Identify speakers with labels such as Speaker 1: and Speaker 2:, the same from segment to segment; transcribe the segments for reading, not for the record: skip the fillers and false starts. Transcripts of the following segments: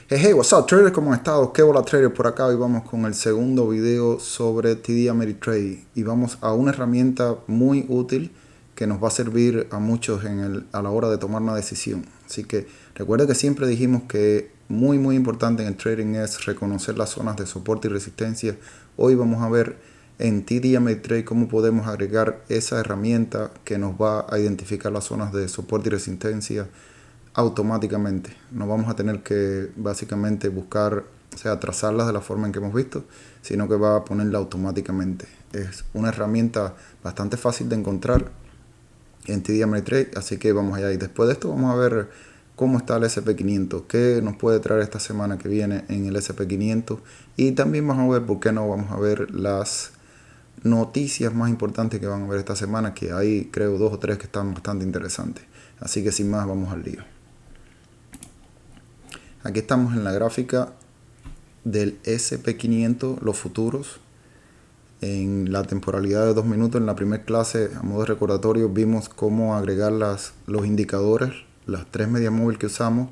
Speaker 1: Hey, hey, what's up, traders? ¿Cómo han estado? ¿Qué bola, trader? Por acá. Hoy vamos con el segundo video sobre TD Ameritrade y vamos a una herramienta muy útil que nos va a servir a muchos a la hora de tomar una decisión. Así que recuerda que siempre dijimos que muy importante en el trading es reconocer las zonas de soporte y resistencia. Hoy vamos a ver en TD Ameritrade cómo podemos agregar esa herramienta que nos va a identificar las zonas de soporte y resistencia automáticamente. No vamos a tener que básicamente buscar, o sea, trazarlas de la forma en que hemos visto, sino que va a ponerla automáticamente. Es una herramienta bastante fácil de encontrar en TD Ameritrade, así que vamos allá. Y después de esto vamos a ver cómo está el SP500, qué nos puede traer esta semana que viene en el SP500 y también vamos a ver, por qué no, vamos a ver las noticias más importantes que van a ver esta semana, que hay creo 2 o 3 que están bastante interesantes. Así que sin más, vamos al lío. Aquí estamos en la gráfica del SP500, los futuros, en la temporalidad de 2 minutos. En la primera clase, a modo de recordatorio, vimos cómo agregar los indicadores, las 3 medias móviles que usamos,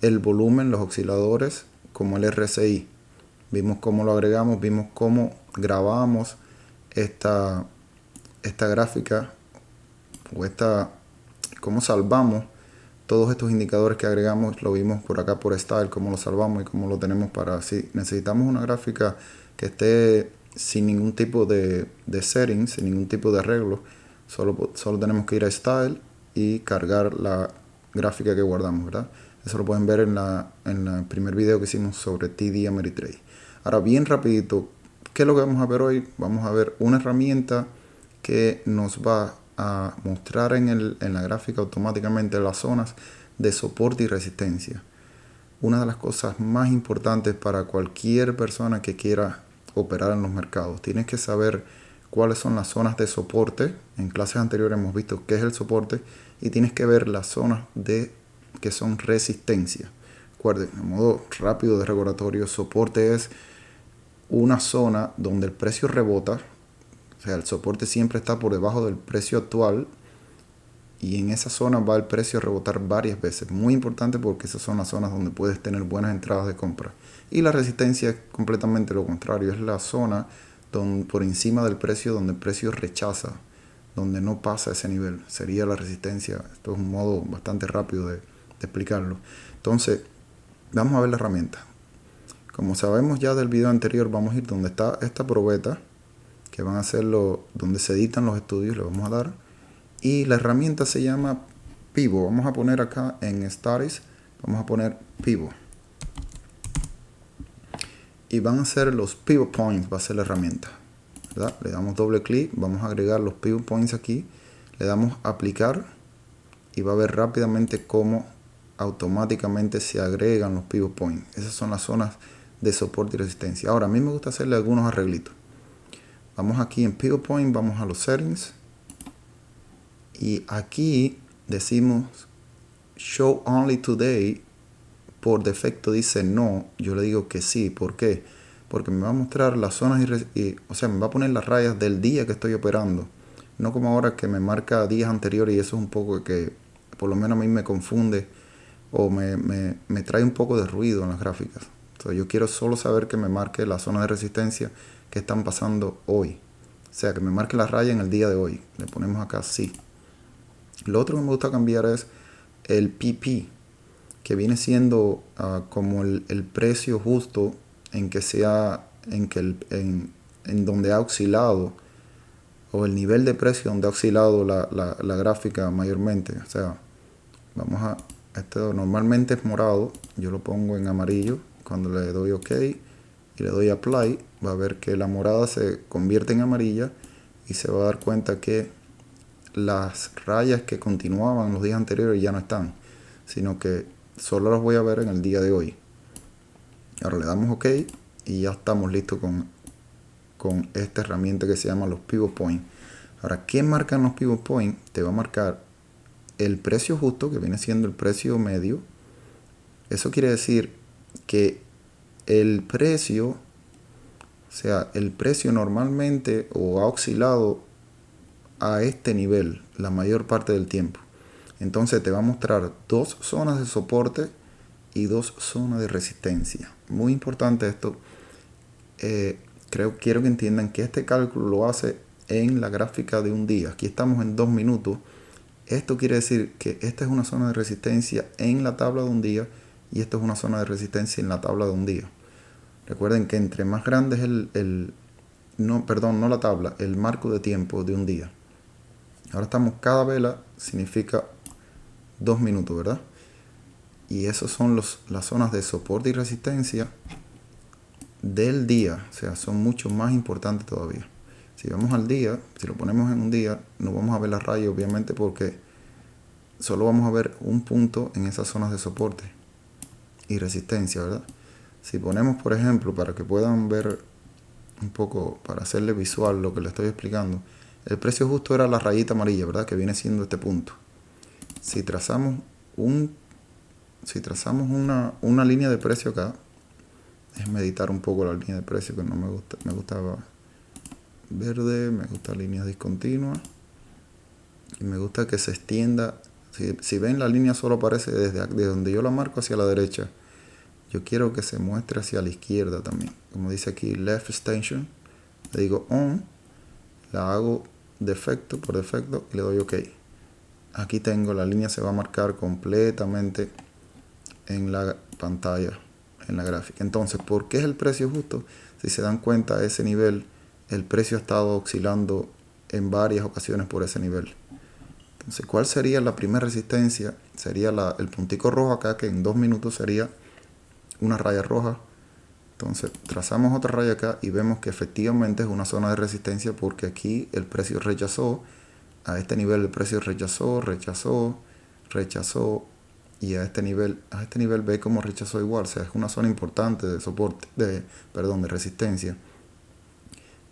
Speaker 1: el volumen, los osciladores, como el RSI. Vimos cómo lo agregamos, vimos cómo grabamos esta gráfica, o cómo salvamos todos estos indicadores que agregamos. Lo vimos por acá por Style, cómo lo salvamos y cómo lo tenemos para si necesitamos una gráfica que esté sin ningún tipo de settings, sin ningún tipo de arreglo. Solo tenemos que ir a Style y cargar la gráfica que guardamos, ¿verdad? Eso lo pueden ver en el primer video que hicimos sobre TD Ameritrade. Ahora, bien rapidito, ¿qué es lo que vamos a ver hoy? Vamos a ver una herramienta que nos va a mostrar en la gráfica automáticamente las zonas de soporte y resistencia. Una de las cosas más importantes para cualquier persona que quiera operar en los mercados. Tienes que saber cuáles son las zonas de soporte. En clases anteriores hemos visto qué es el soporte y tienes que ver las zonas que son resistencia. Recuerden, a modo rápido de recordatorio, soporte es una zona donde el precio rebota. O sea, el soporte siempre está por debajo del precio actual y en esa zona va el precio a rebotar varias veces. Muy importante porque esas son las zonas donde puedes tener buenas entradas de compra. Y la resistencia es completamente lo contrario. Es la zona por encima del precio donde el precio rechaza, donde no pasa ese nivel. Sería la resistencia. Esto es un modo bastante rápido de explicarlo. Entonces, vamos a ver la herramienta. Como sabemos ya del video anterior, vamos a ir donde está esta probeta, que van a hacerlo donde se editan los estudios. Le vamos a dar y la herramienta se llama Pivot. Vamos a poner acá en Studies, vamos a poner Pivot y van a ser los Pivot Points, va a ser la herramienta, ¿verdad? Le damos doble clic, vamos a agregar los Pivot Points aquí, le damos aplicar y va a ver rápidamente cómo automáticamente se agregan los Pivot Points. Esas son las zonas de soporte y resistencia. Ahora, a mí me gusta hacerle algunos arreglitos. Vamos aquí en Pivot Point, vamos a los settings y aquí decimos Show Only Today. Por defecto dice no, yo le digo que sí. ¿Por qué? Porque me va a mostrar las zonas o sea, me va a poner las rayas del día que estoy operando, no como ahora que me marca días anteriores, y eso es un poco que por lo menos a mí me confunde o me trae un poco de ruido en las gráficas. Entonces yo quiero solo saber que me marque las zonas de resistencia que están pasando hoy, o sea, que me marque la raya en el día de hoy. Le ponemos acá sí. Lo otro que me gusta cambiar es el PP, que viene siendo como el precio justo en que en donde ha oscilado, o el nivel de precio donde ha oscilado la gráfica mayormente. O sea, esto normalmente es morado, yo lo pongo en amarillo. Cuando le doy OK y le doy Apply, va a ver que la morada se convierte en amarilla y se va a dar cuenta que las rayas que continuaban los días anteriores ya no están, sino que solo las voy a ver en el día de hoy. Ahora le damos OK y ya estamos listos con esta herramienta que se llama los Pivot Points. Ahora, ¿qué marcan los Pivot Points? Te va a marcar el precio justo, que viene siendo el precio medio. Eso quiere decir que el precio, o sea, el precio normalmente o ha oscilado a este nivel la mayor parte del tiempo. Entonces te va a mostrar dos zonas de soporte y 2 zonas de resistencia. Muy importante esto. Quiero que entiendan que este cálculo lo hace en la gráfica de un día. Aquí estamos en 2 minutos. Esto quiere decir que esta es una zona de resistencia en la tabla de un día y esta es una zona de resistencia en la tabla de un día. Recuerden que entre más grande es no la tabla, el marco de tiempo de un día. Ahora estamos, cada vela significa 2 minutos, ¿verdad? Y esos son las zonas de soporte y resistencia del día. O sea, son mucho más importantes todavía. Si vamos al día, si lo ponemos en un día, no vamos a ver la raya, obviamente, porque solo vamos a ver un punto en esas zonas de soporte y resistencia, ¿verdad? Si ponemos, por ejemplo, para que puedan ver un poco, para hacerle visual lo que les estoy explicando, el precio justo era la rayita amarilla, ¿verdad? Que viene siendo este punto. Si trazamos una línea de precio acá, déjenme editar un poco la línea de precio que no me gusta. Me gustaba verde, me gusta línea discontinua y me gusta que se extienda. Si ven, la línea solo aparece desde donde yo la marco hacia la derecha. Yo quiero que se muestre hacia la izquierda también. Como dice aquí, left extension, le digo on, la hago por defecto y le doy OK. Aquí tengo, la línea se va a marcar completamente en la pantalla, en la gráfica. Entonces, ¿por qué es el precio justo? Si se dan cuenta, ese nivel, el precio ha estado oscilando en varias ocasiones por ese nivel. Entonces, ¿cuál sería la primera resistencia? Sería el puntico rojo acá, que en 2 minutos sería una raya roja. Entonces, trazamos otra raya acá y vemos que efectivamente es una zona de resistencia, porque aquí el precio rechazó. A este nivel el precio rechazó, y a este nivel ve como rechazó igual. O sea, es una zona importante de soporte, de resistencia.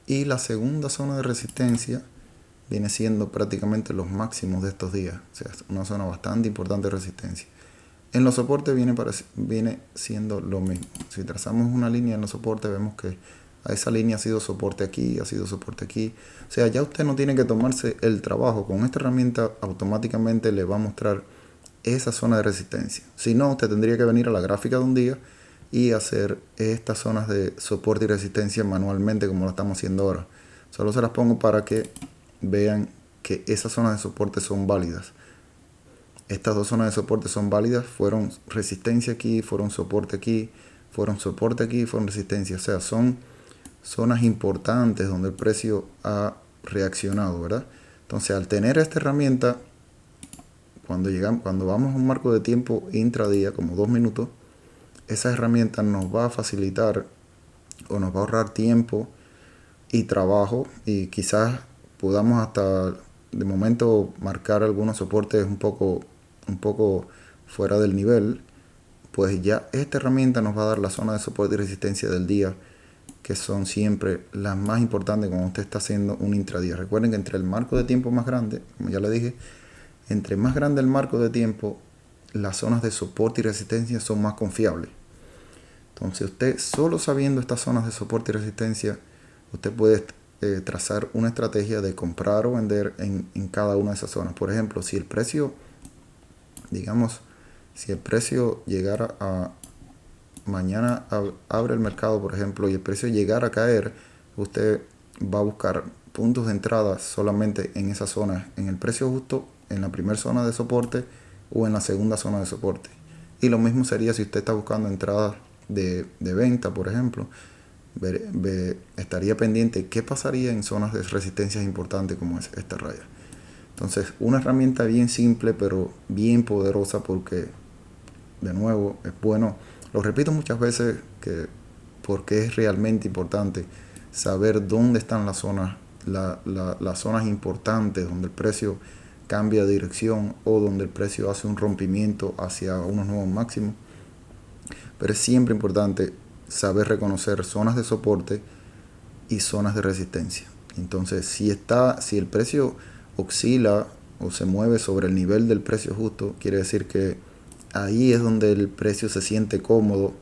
Speaker 1: Y la segunda zona de resistencia viene siendo prácticamente los máximos de estos días. O sea, es una zona bastante importante de resistencia. En los soportes viene siendo lo mismo. Si trazamos una línea en los soportes, vemos que a esa línea ha sido soporte aquí, ha sido soporte aquí. O sea, ya usted no tiene que tomarse el trabajo. Con esta herramienta automáticamente le va a mostrar esa zona de resistencia. Si no, usted tendría que venir a la gráfica de un día y hacer estas zonas de soporte y resistencia manualmente, como lo estamos haciendo ahora. Solo se las pongo para que vean que esas zonas de soporte son válidas. Estas 2 zonas de soporte son válidas. Fueron resistencia aquí, fueron soporte aquí, fueron soporte aquí, fueron resistencia. O sea, son zonas importantes donde el precio ha reaccionado, ¿verdad? Entonces, al tener esta herramienta, cuando vamos a un marco de tiempo intradía, como 2 minutos, esa herramienta nos va a facilitar o nos va a ahorrar tiempo y trabajo, y quizás podamos hasta de momento marcar algunos soportes un poco fuera del nivel. Pues ya esta herramienta nos va a dar la zona de soporte y resistencia del día, que son siempre las más importantes cuando usted está haciendo un intradía. Recuerden que entre el marco de tiempo más grande, como ya le dije, entre más grande el marco de tiempo, las zonas de soporte y resistencia son más confiables. Entonces, usted solo sabiendo estas zonas de soporte y resistencia, usted puede trazar una estrategia de comprar o vender en cada una de esas zonas. Por ejemplo, si el precio llegara a mañana, abre el mercado, por ejemplo, y el precio llegara a caer, usted va a buscar puntos de entrada solamente en esa zona, en el precio justo, en la primera zona de soporte o en la segunda zona de soporte. Y lo mismo sería si usted está buscando entradas de venta, por ejemplo. Estaría pendiente qué pasaría en zonas de resistencia importantes como es esta raya. Entonces, una herramienta bien simple pero bien poderosa, porque de nuevo es bueno, lo repito muchas veces, porque es realmente importante saber dónde están las zonas, las zonas importantes donde el precio cambia de dirección o donde el precio hace un rompimiento hacia unos nuevos máximos. Pero es siempre importante saber reconocer zonas de soporte y zonas de resistencia. Entonces, si el precio oscila o se mueve sobre el nivel del precio justo, quiere decir que ahí es donde el precio se siente cómodo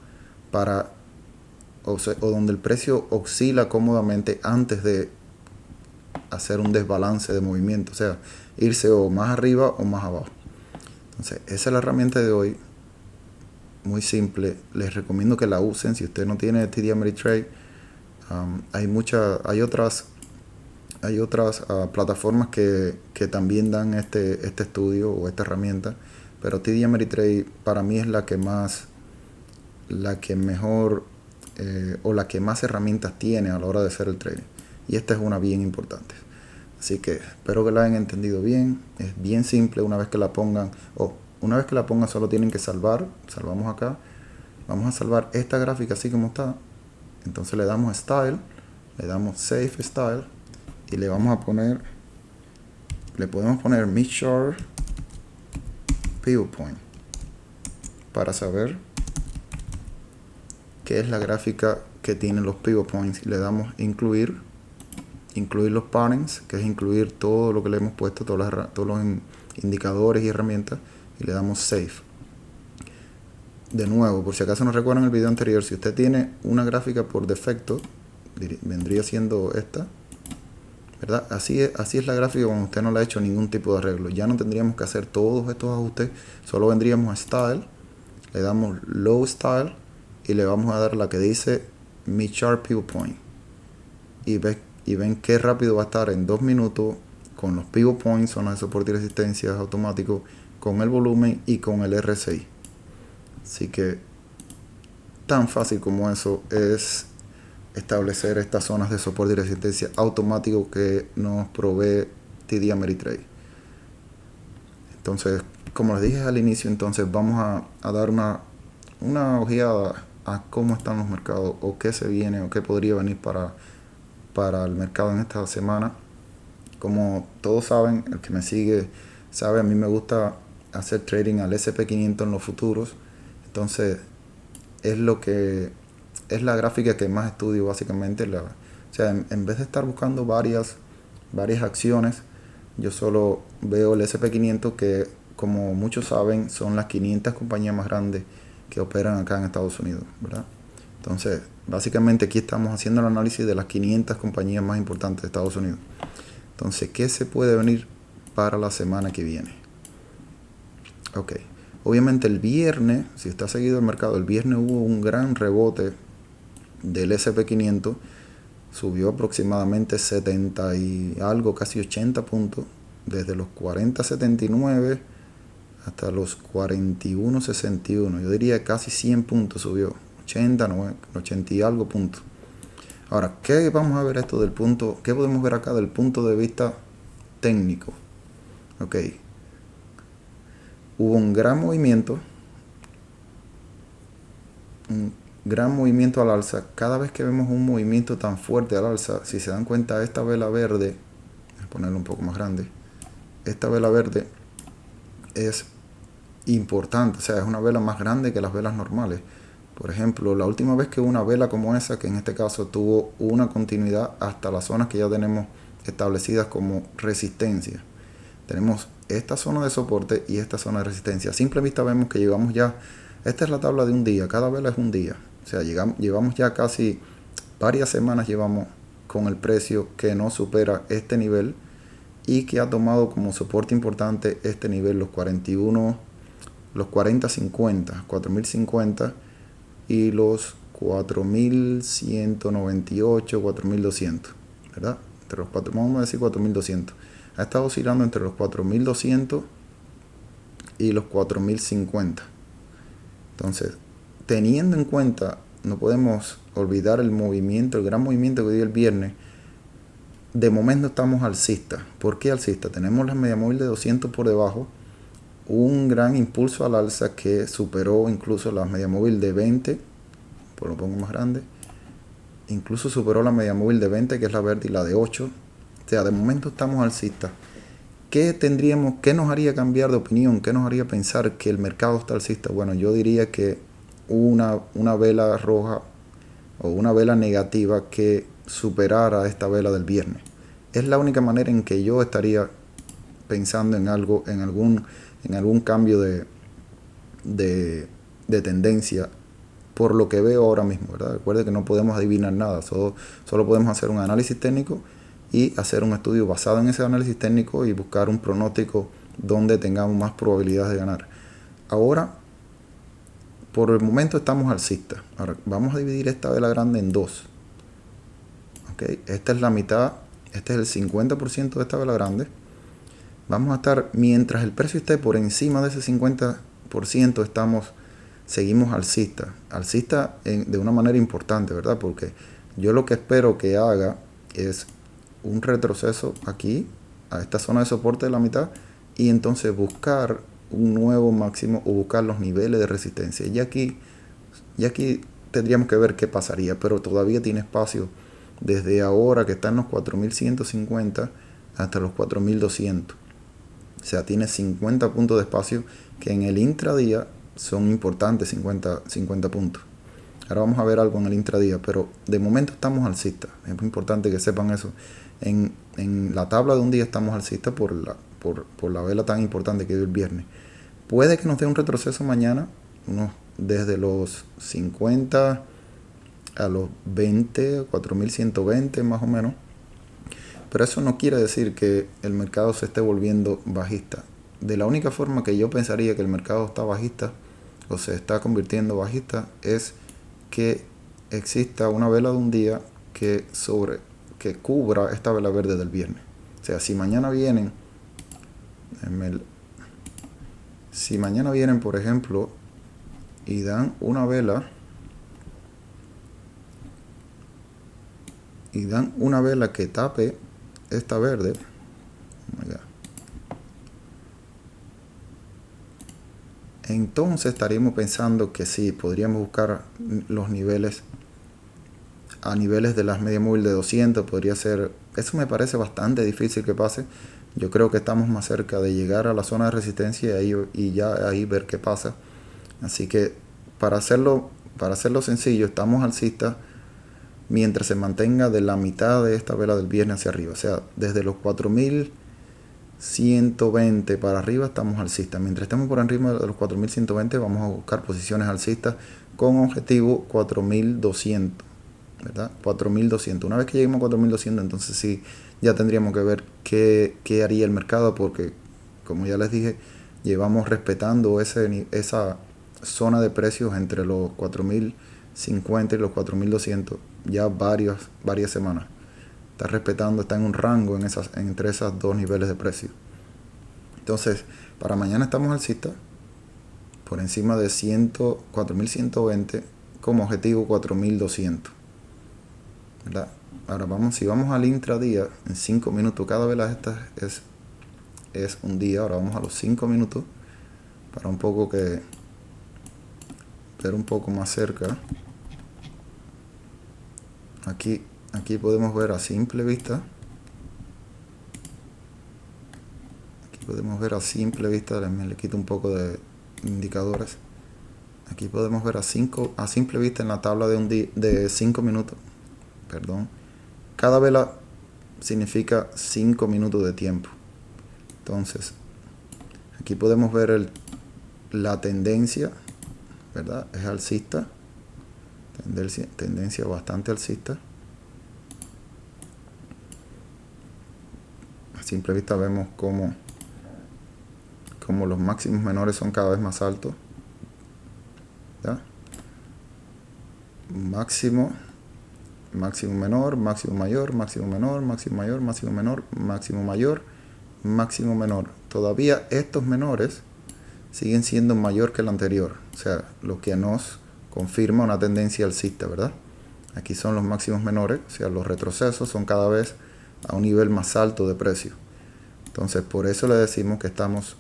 Speaker 1: o donde el precio oscila cómodamente antes de hacer un desbalance de movimiento, o sea, irse o más arriba o más abajo. Entonces, esa es la herramienta de hoy. muy simple. Les recomiendo que la usen si usted no tiene TD Ameritrade. Hay otras plataformas que también dan este estudio o esta herramienta, pero TD Ameritrade para mí es la que mejor o la que más herramientas tiene a la hora de hacer el trading, y esta es una bien importante. Así que espero que la hayan entendido bien. Es bien simple. Una vez que la pongan solo tienen que salvamos acá, vamos a salvar esta gráfica así como está. Entonces le damos Style, le damos Save Style y le podemos poner Mid Short Pivot Point para saber qué es la gráfica que tiene los pivot points. Y le damos incluir los patterns, que es incluir todo lo que le hemos puesto, todos los indicadores y herramientas, y le damos Save. De nuevo, por si acaso no recuerdan el video anterior, si usted tiene una gráfica por defecto, vendría siendo esta, ¿verdad? Así es la gráfica cuando usted no le ha hecho ningún tipo de arreglo. Ya no tendríamos que hacer todos estos ajustes, solo vendríamos a Style, le damos Low Style y le vamos a dar la que dice Mid Chart Pivot Point. Y ven qué rápido va a estar en 2 minutos con los pivot points, zonas de soporte y resistencia automáticos, con el volumen y con el RSI. Así que tan fácil como eso es establecer estas zonas de soporte y resistencia automático que nos provee TD Ameritrade. Entonces, como les dije al inicio, entonces vamos a dar una ojeada a cómo están los mercados, o qué se viene, o qué podría venir para el mercado en esta semana. Como todos saben, el que me sigue sabe, a mí me gusta hacer trading al SP500 en los futuros. Entonces es la gráfica que más estudio básicamente. O sea, en vez de estar buscando varias acciones, yo solo veo el SP500, que como muchos saben son las 500 compañías más grandes que operan acá en Estados Unidos, ¿verdad? Entonces, básicamente aquí estamos haciendo el análisis de las 500 compañías más importantes de Estados Unidos. Entonces, ¿qué se puede venir para la semana que viene? Ok, obviamente el viernes, si está seguido el mercado, el viernes hubo un gran rebote del SP500, subió aproximadamente 70 y algo, casi 80 puntos, desde los 40.79 hasta los 41.61. Yo diría casi 100 puntos subió, 80 y algo puntos. Ahora, ¿qué vamos a ver esto del punto? ¿Qué podemos ver acá del punto de vista técnico? Ok, hubo un gran movimiento al alza. Cada vez que vemos un movimiento tan fuerte al alza, si se dan cuenta, esta vela verde, voy a ponerlo un poco más grande, esta vela verde es importante, o sea, es una vela más grande que las velas normales. Por ejemplo, la última vez que una vela como esa, que en este caso tuvo una continuidad hasta las zonas que ya tenemos establecidas como resistencia, tenemos esta zona de soporte y esta zona de resistencia. A simple vista vemos que llegamos ya, esta es la tabla de un día, cada vela es un día, o sea, llevamos ya casi varias semanas llevamos con el precio que no supera este nivel, y que ha tomado como soporte importante este nivel, los 40.50, 4.050 y los 4.198, 4.200, ¿verdad? Entre los 4, vamos a decir 4.200. Ha estado oscilando entre los 4.200 y los 4.050. Entonces, teniendo en cuenta, no podemos olvidar el gran movimiento que dio el viernes. De momento estamos alcistas. ¿Por qué alcistas? Tenemos la media móvil de 200 por debajo, un gran impulso al alza que superó incluso la media móvil de 20, por lo pongo más grande, incluso superó la media móvil de 20, que es la verde, y la de 8. O sea, de momento estamos alcistas. ¿Qué nos haría cambiar de opinión? ¿Qué nos haría pensar que el mercado está alcista? Bueno, yo diría que una vela roja o una vela negativa que superara esta vela del viernes. Es la única manera en que yo estaría pensando en algo, en algún cambio de tendencia, por lo que veo ahora mismo, ¿verdad? Recuerde que no podemos adivinar nada, solo podemos hacer un análisis técnico y hacer un estudio basado en ese análisis técnico y buscar un pronóstico donde tengamos más probabilidades de ganar. Ahora, por el momento estamos alcistas. Ahora vamos a dividir esta vela grande en dos. ¿Okay? Esta es la mitad, este es el 50% de esta vela grande. Vamos a estar, mientras el precio esté por encima de ese 50%, seguimos alcistas. Alcistas de una manera importante, ¿verdad? Porque yo lo que espero que haga es un retroceso aquí, a esta zona de soporte de la mitad, y entonces buscar un nuevo máximo o buscar los niveles de resistencia. Y aquí tendríamos que ver qué pasaría, pero todavía tiene espacio desde ahora que está en los 4150 hasta los 4200. O sea, tiene 50 puntos de espacio que en el intradía son importantes, 50 puntos. Ahora vamos a ver algo en el intradía, pero de momento estamos alcistas. Es muy importante que sepan eso. En la tabla de un día estamos alcistas por la vela tan importante que dio el viernes. Puede que nos dé un retroceso mañana, desde los 50 a los 20, 4120 más o menos. Pero eso no quiere decir que el mercado se esté volviendo bajista. De la única forma que yo pensaría que el mercado está bajista o se está convirtiendo bajista es que exista una vela de un día que cubra esta vela verde del viernes. O sea, si mañana vienen, por ejemplo, y dan una vela que tape esta verde, entonces estaríamos pensando que sí, podríamos buscar los niveles a niveles de las media móvil de 200, podría ser. Eso me parece bastante difícil que pase. Yo creo que estamos más cerca de llegar a la zona de resistencia y ya ahí ver qué pasa. Así que para hacerlo sencillo, estamos alcistas mientras se mantenga de la mitad de esta vela del viernes hacia arriba. O sea, desde los 4120 para arriba estamos alcistas. Mientras estemos por arriba de los 4120 vamos a buscar posiciones alcistas con objetivo 4200. ¿Verdad? 4200. Una vez que lleguemos a 4200, entonces sí, ya tendríamos que ver qué haría el mercado, porque como ya les dije, llevamos respetando esa zona de precios entre los 4050 y los 4200 ya varias semanas. Está en un rango entre esos dos niveles de precio. Entonces, para mañana estamos alcistas por encima de 4120 como objetivo 4200. ¿Verdad? Ahora si vamos al intradía en 5 minutos, cada vela esta es un día. Ahora vamos a los 5 minutos para ver un poco más cerca. Aquí podemos ver a simple vista. Le quito un poco de indicadores. Aquí podemos ver a simple vista en la tabla de 5 minutos. Perdón. Cada vela significa 5 minutos de tiempo. Entonces, aquí podemos ver la tendencia, ¿verdad? Es alcista. Tendencia bastante alcista. A simple vista vemos cómo los máximos menores son cada vez más altos. ¿Ya? Máximo menor, máximo mayor, máximo menor, máximo mayor, máximo menor, máximo mayor, máximo menor. Todavía estos menores siguen siendo mayor que el anterior. O sea, lo que nos confirma una tendencia alcista, ¿verdad? Aquí son los máximos menores, o sea, los retrocesos son cada vez a un nivel más alto de precio. Entonces, por eso le decimos que estamos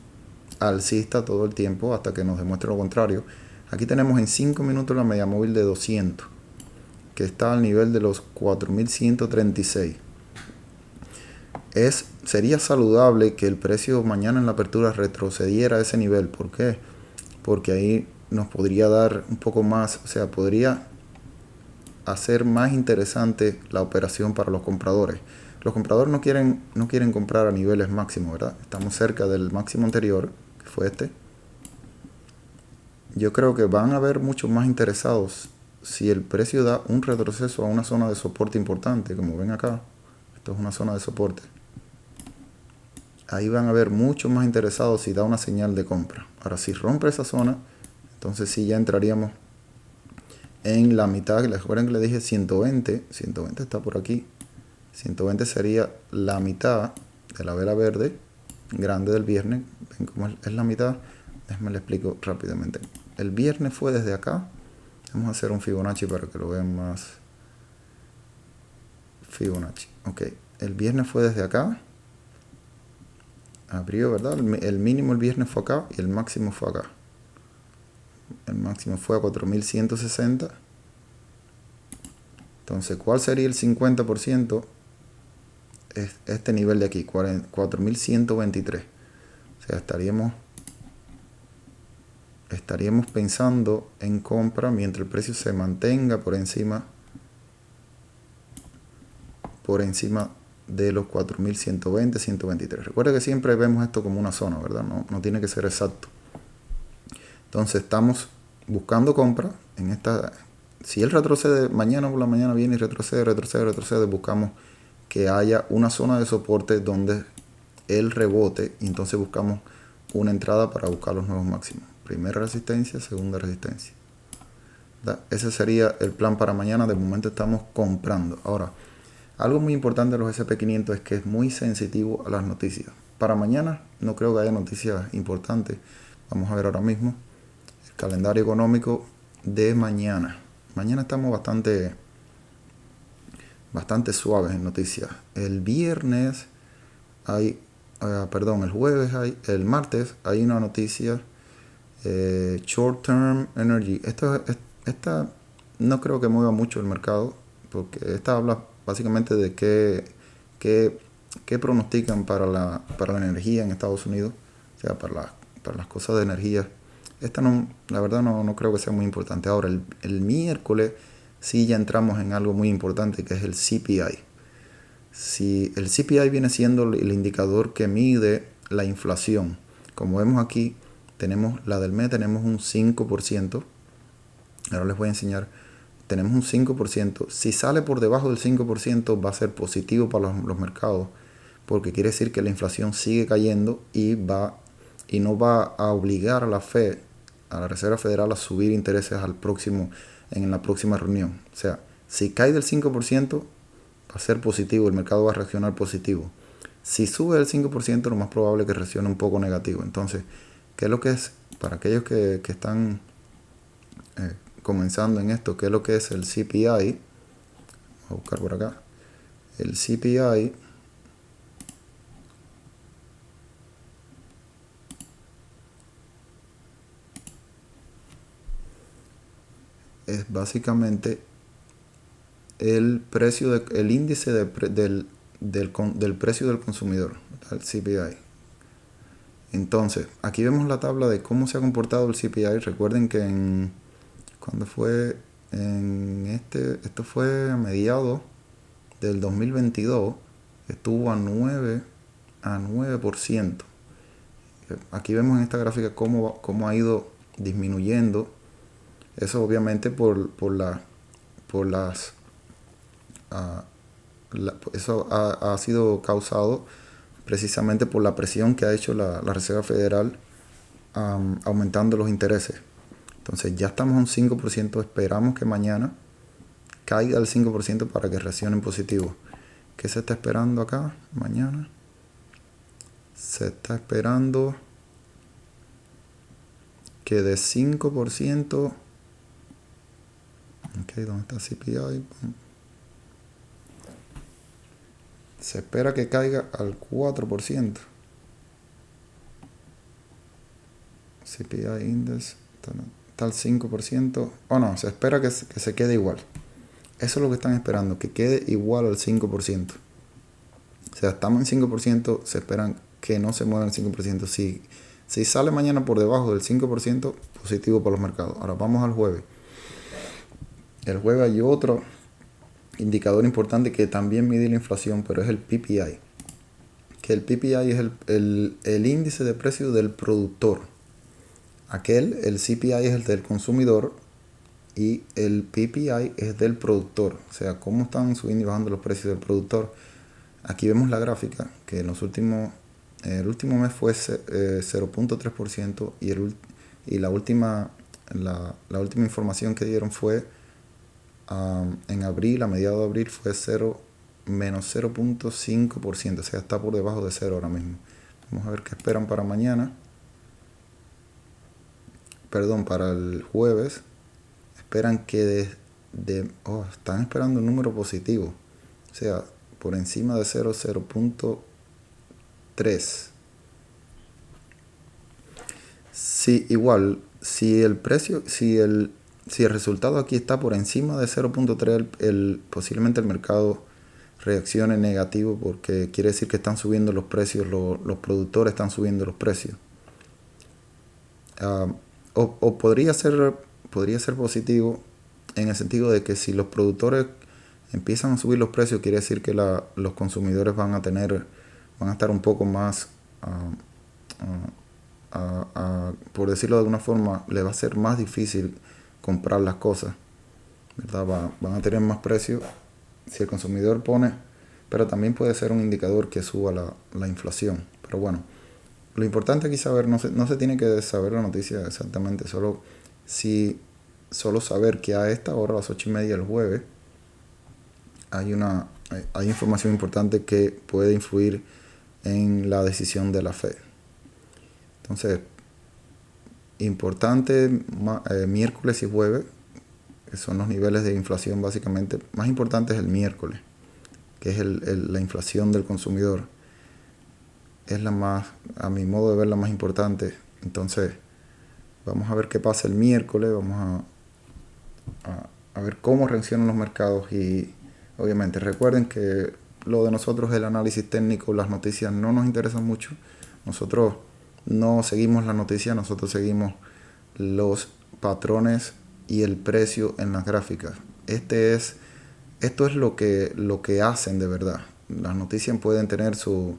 Speaker 1: alcista todo el tiempo hasta que nos demuestre lo contrario. Aquí tenemos en 5 minutos la media móvil de 200. Que está al nivel de los 4136. Sería saludable que el precio mañana en la apertura retrocediera a ese nivel. ¿Por qué? Porque ahí nos podría dar un poco más, o sea, podría hacer más interesante la operación para los compradores. Los compradores no quieren comprar a niveles máximos, ¿verdad? Estamos cerca del máximo anterior, que fue este. Yo creo que van a haber muchos más interesados si el precio da un retroceso a una zona de soporte importante, como ven acá. Esto es una zona de soporte. Ahí van a haber muchos más interesados si da una señal de compra. Ahora, si rompe esa zona, Entonces sí ya entraríamos en la mitad. Recuerden que le dije 120. 120 está por aquí. 120 sería la mitad de la vela verde grande del viernes. Ven cómo es la mitad. Déjenme le explico rápidamente. El viernes fue desde acá. Vamos a hacer un Fibonacci para que lo vean más. Fibonacci. Ok. El viernes fue desde acá. Abrió, ¿verdad? El mínimo el viernes fue acá y el máximo fue acá. El máximo fue a 4160. Entonces, ¿cuál sería el 50%? Es este nivel de aquí, 4123. O sea, estaríamos pensando en compra mientras el precio se mantenga por encima de los 4120, 123. Recuerda que siempre vemos esto como una zona, ¿verdad? No tiene que ser exacto. Entonces estamos buscando compra en esta. Si él retrocede, mañana por la mañana viene y retrocede, buscamos que haya una zona de soporte donde él rebote y entonces buscamos una entrada para buscar los nuevos máximos. Primera resistencia, segunda resistencia. Ese sería el plan para mañana. De momento estamos comprando. Ahora, algo muy importante de los SP500 es que es muy sensitivo a las noticias. Para mañana no creo que haya noticias importantes. Vamos a ver ahora mismo el calendario económico de mañana. Mañana estamos bastante suaves en noticias. El viernes hay, el jueves el martes hay una noticia, Short Term Energy. Esta no creo que mueva mucho el mercado, porque esta habla básicamente de qué pronostican para la energía en Estados Unidos, o sea, para las cosas de energía. Esta no, la verdad no creo que sea muy importante. Ahora, el miércoles sí ya entramos en algo muy importante, que es el CPI. Si el CPI viene siendo el indicador que mide la inflación. Como vemos aquí, tenemos la del mes, tenemos un 5%. Ahora les voy a enseñar. Tenemos un 5%. Si sale por debajo del 5%, va a ser positivo para los mercados, porque quiere decir que la inflación sigue cayendo y no va a obligar a la Fed, a la Reserva Federal, a subir intereses en la próxima reunión. O sea, si cae del 5%, va a ser positivo, el mercado va a reaccionar positivo. Si sube del 5%, lo más probable es que reaccione un poco negativo. Entonces, ¿qué es lo que es? Para aquellos que están comenzando en esto, ¿qué es lo que es el CPI? Voy a buscar por acá. El CPI es básicamente el índice del precio del consumidor, el CPI. Entonces, aquí vemos la tabla de cómo se ha comportado el CPI. Recuerden que cuando fue esto fue a mediados del 2022, estuvo a 9%. Aquí vemos en esta gráfica cómo ha ido disminuyendo. Eso obviamente eso ha sido causado precisamente por la presión que ha hecho la Reserva Federal, aumentando los intereses. Entonces ya estamos a un 5%. Esperamos que mañana caiga el 5% para que reaccione en positivo. ¿Qué se está esperando acá mañana? Se está esperando que de 5%. Ok, ¿dónde está CPI? Se espera que caiga al 4%. CPI Index está al 5%. No, se espera que se quede igual. Eso es lo que están esperando, que quede igual al 5%. O sea, estamos en 5%, se esperan que no se mueva el 5%. Si sale mañana por debajo del 5%, positivo para los mercados. Ahora vamos al jueves. El jueves hay otro indicador importante que también mide la inflación, pero es el PPI. Que el PPI es el índice de precio del productor. El CPI es el del consumidor y el PPI es del productor. O sea, cómo están subiendo y bajando los precios del productor. Aquí vemos la gráfica que el último mes fue 0.3% y la última La última información que dieron fue en abril, a mediados de abril fue menos 0.5%, o sea, está por debajo de cero ahora mismo. Vamos a ver qué esperan para mañana. Perdón, para el jueves. Esperan que están esperando un número positivo. O sea, por encima de 0.3. Sí, igual, si el precio, si el resultado aquí está por encima de 0.3, posiblemente el mercado reaccione negativo porque quiere decir que están subiendo los precios, los productores están subiendo los precios. Ah, o podría ser positivo en el sentido de que si los productores empiezan a subir los precios, quiere decir que los consumidores van a estar un poco más, por decirlo de alguna forma, le va a ser más difícil comprar las cosas, ¿verdad? Van a tener más precios si el consumidor pone, pero también puede ser un indicador que suba la inflación. Pero bueno, lo importante aquí saber, no se tiene que saber la noticia exactamente, solo saber que a esta hora, a las 8:30 del jueves, hay información importante que puede influir en la decisión de la Fed. Entonces, importante, miércoles y jueves, que son los niveles de inflación básicamente. Más importante es el miércoles, que es la inflación del consumidor. Es a mi modo de ver, la más importante. Entonces, vamos a ver qué pasa el miércoles, vamos a ver cómo reaccionan los mercados y obviamente recuerden que lo de nosotros es el análisis técnico, las noticias no nos interesan mucho. Nosotros no seguimos las noticias, nosotros seguimos los patrones y el precio en las gráficas. Esto es lo que hacen de verdad. Las noticias pueden tener sus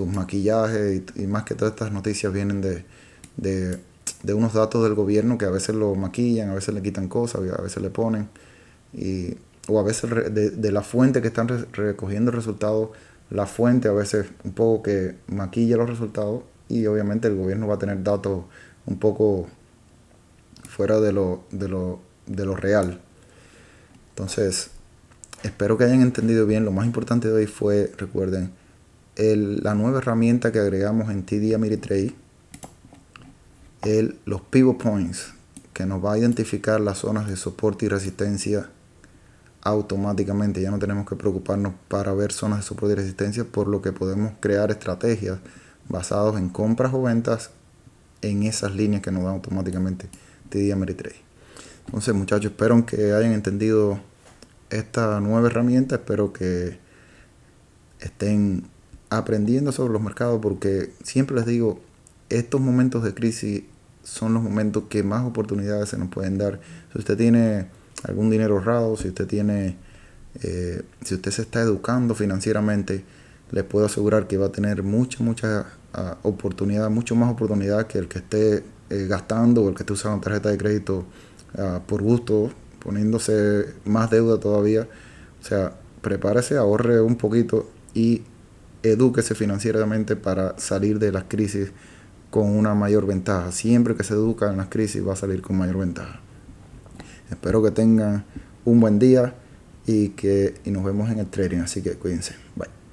Speaker 1: maquillajes y más que todas estas noticias vienen de unos datos del gobierno que a veces lo maquillan, a veces le quitan cosas, a veces le ponen, o a veces de la fuente que están recogiendo el resultado, la fuente a veces un poco que maquilla los resultados y obviamente el gobierno va a tener datos un poco fuera de lo real. Entonces, espero que hayan entendido bien. Lo más importante de hoy fue, recuerden, la nueva herramienta que agregamos en TD Ameritrade, los pivot points, que nos va a identificar las zonas de soporte y resistencia automáticamente. Ya no tenemos que preocuparnos para ver zonas de soporte y resistencia, por lo que podemos crear estrategias basadas en compras o ventas en esas líneas que nos dan automáticamente TD Ameritrade. Entonces, muchachos, espero que hayan entendido esta nueva herramienta. Espero que estén aprendiendo sobre los mercados, porque siempre les digo, estos momentos de crisis son los momentos que más oportunidades se nos pueden dar. Si usted tiene algún dinero ahorrado, si usted se está educando financieramente, les puedo asegurar que va a tener mucha oportunidad, mucho más oportunidad que el que esté gastando o el que esté usando tarjeta de crédito por gusto, poniéndose más deuda todavía. O sea, prepárese, ahorre un poquito y edúquese financieramente para salir de las crisis con una mayor ventaja. Siempre que se educa en las crisis va a salir con mayor ventaja. Espero que tengan un buen día y nos vemos en el trading. Así que cuídense. Bye.